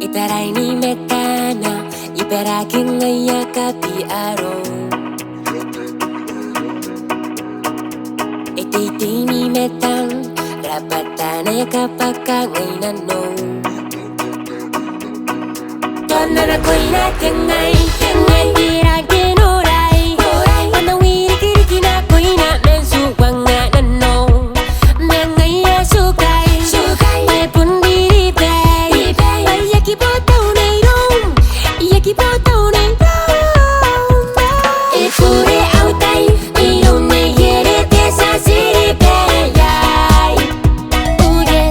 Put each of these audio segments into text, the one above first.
Itarai ni metana, iperaking ngaya kapiaro. Ititi ni metang, rapatana kapaka ngay nanong. Donna na ko'y nakangay, kangay diragin oray. Panawiri kiriki na ko'y na mensuwang nga nanong. Nangay sukay, may pundiribay. Yaki po tao na irong, yaki po tao na irong. Ipure autay, irong na yerete sa siripeyay. Uye,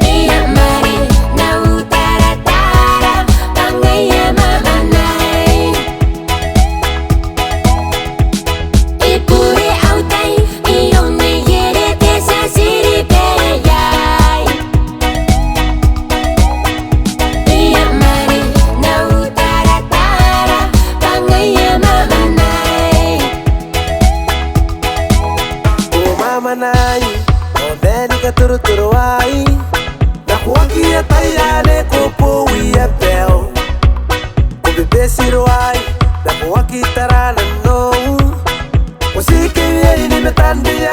iya mari na utaratara, pangaya mamanay. Ipure autay, irong na yerete sa siripeyay. Iya mari na utaratara, pangaya mamanay. Mamanay, onde ka turuturuai. Nakuwagi at ayane ko po iyapel. Kubibesiruai, nakuwagi taranan no. Musiki ini metandi